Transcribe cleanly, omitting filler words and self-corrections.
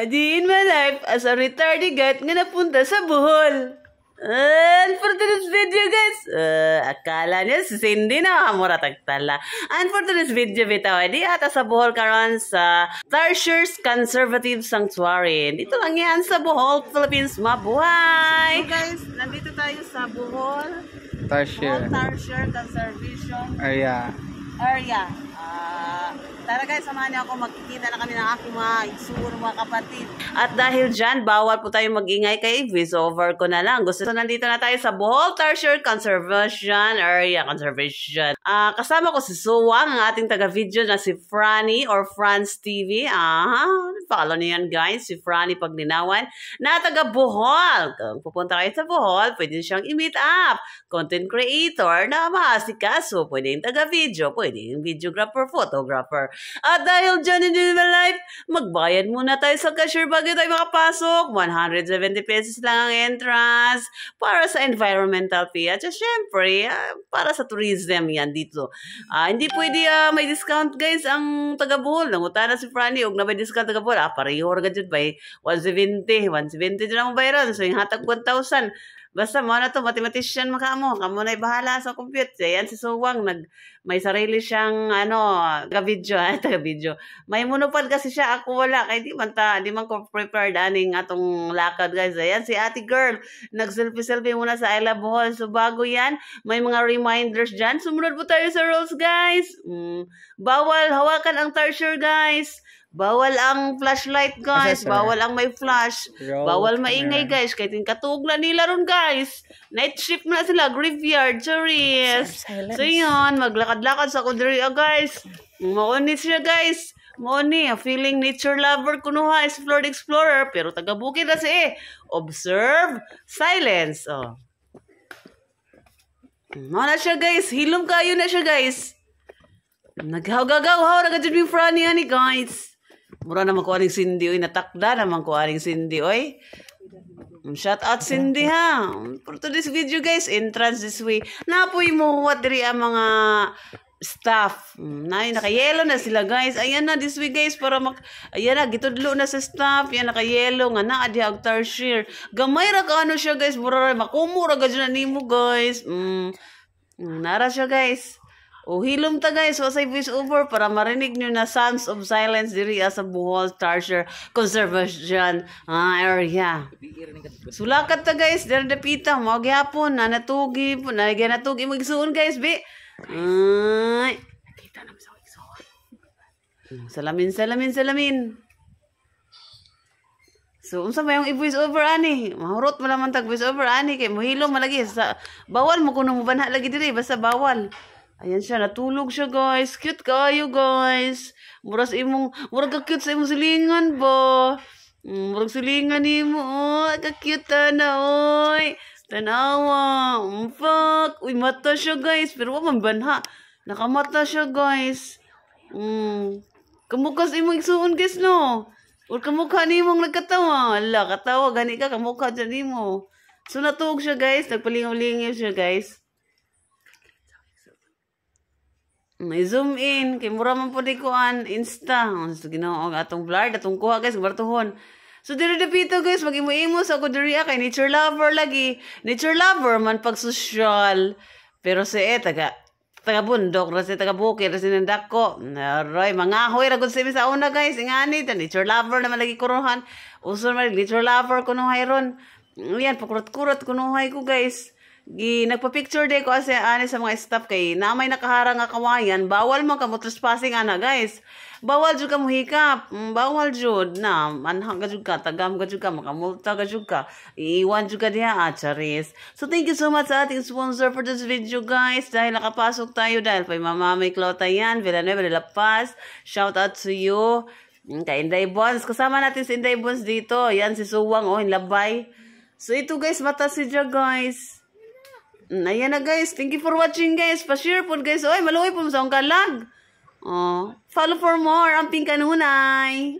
Adi in my life as a retardigat nga napunta sa Bohol. And for today's video guys, akala niya si Cindy na mura tagtala. And for today's video bitaw, di ata sa Bohol karon sa Tarsiers Conservative Sanctuary. Dito lang yan sa Bohol, Philippines. Mabuhay! So guys, nandito tayo sa Bohol. Tarsier Conservation Area. Tara guys, samahan niyo ako. Magkikita na kami ng aking mga igsuro, mga kapatid. At dahil dyan, bawal po tayo mag-ingay kay voiceover ko na lang. So, nandito na tayo sa Bohol Tarsier Conservation Area. Kasama ko si Suwang, ang ating taga-video na si Franny or Franz TV. Follow niyo yan guys, si Franny Paglinawan na taga Bohol. Kung pupunta kayo sa Bohol, pwede siyang i-meet up. Content creator na maasikaso. Pwede yung taga-video, pwede yung videographer, photographer. At dahil dyan in my life, magbayad muna tayo sa cashier bago tayo makapasok. 170 pesos lang ang entrance para sa environmental fee. At syempre, para sa tourism yan dito. Hindi pwede may discount guys ang taga-Bohol. Nangutana si Franny, huwag na may discount taga-Bohol. Pareho rin dyan ba? 170 dyan ang bayaran. So yung hatag 1,000. Basta mo na to, mathematician kamo na bahala sa computer. Yan si Suwang, may sarili siyang taga-video. May monopod kasi siya, ako wala. Kaya di man ko prepared aning atong lakad guys. Ayan si ate girl, nag-selfie muna sa I Love Bohol. So bago yan, may mga reminders dyan. Sumunod po tayo sa rules guys. Bawal hawakan ang tarsier guys. Bawal ang flashlight guys, bawal ang may flash, bawal maingay guys, kahit yung katug na nila ron guys. Night shift na sila, graveyard, tourist. So yun, maglakad-lakad sa Kudria guys. Mauni siya guys. Mauni, feeling nature lover kuno ha, explore explorer, pero taga-bukid na siya observe, silence. Mana siya guys, hilom kayo na siya guys. Naghaw-gagaw-haw, nagadyan yung Franny ani guys. Mura naman ko aning Cindy, oy. Natakda naman ko aning Cindy, oy. Shout out Cindy, ha. For today's video, guys, entrance this way. Napoy mo, what diri ang mga staff. Naka-yellow na sila, guys. Ayan na, this way, guys, para ayan na, gitudlo na sa staff. Ayan, naka-yellow nga na, adi ang tarsier. Gamay ra ka, siya, guys. Mura ra, makumura ka dyan na nimo, guys. Nara siya, guys. Hilom ta guys, wasay voice over para marinig nyo na sounds of silence diri sa Bohol Tarsier Conservation Area. Sulakat ta guys, diri dapita mo gyapon na natugi po, na natugi mo igsuon guys, bi. Ay, nakita na sa igsuon. Salamin. So, unsa ba yung i-voice over ani? Mahurot mo naman tag voice over ani kay mohilom malagi sa bawal mo kuno mo banha lagi diri basta bawal. Ayan siya, natulog siya guys. Cute kayo guys. Murag ka-cute sa imong silingan ba? Murag silingan nimo. Ka-cute na oy. Tanawa. Fuck. Uy, mata siya guys. Pero waman banha. Nakamata siya guys. Kamukha sa imong igsuon guys no. O kamukha nimong nagkatawa. Ala, katawa. Gani ka, kamukha dyan nimo. So, natulog siya guys. Nagpalingaw-lingaw siya guys. May zoom in kay mura man pud ikuan Insta. So Ginoo atong blur atong kuha guys bartuhon. So diri dapito guys mag-imo-imo sa ko diri kay nature lover lagi. Nature lover man pag social. Pero si taga bundok ra si taga bukid ra sinandak ko. Aray mangahoy ra gud si sa una guys. Ingani ta nature lover naman lagi kuruhan. Uson man nature lover kuno hayron. Yan pakurot-kurot kuno hay ko guys. Nagpa-picture day ko kasi sa mga staff kay namay nakaharang nga kawayan, bawal mo ka mo trespassing ana guys. Bawal jud ka mo hikap. Bawal jud na manhang ka jud ka, tagam ka jud ka, makamulta ka jud ka. Iiwan jud ka diha charis. So thank you so much sa ating sponsor for this video guys. Dahil nakapasok tayo dahil kay Mama May Clota yan, Villanueva de la Paz. Shout out to you. Kay Inday Bonds. Kasama natin si Inday Bonds dito. Yan si Suwang labay. So ito guys, mata si Jia guys. Ayan na guys. Thank you for watching guys. Pa-share po guys. Oy, maluwi po sa akong kalag. Follow for more. Amping kanunay.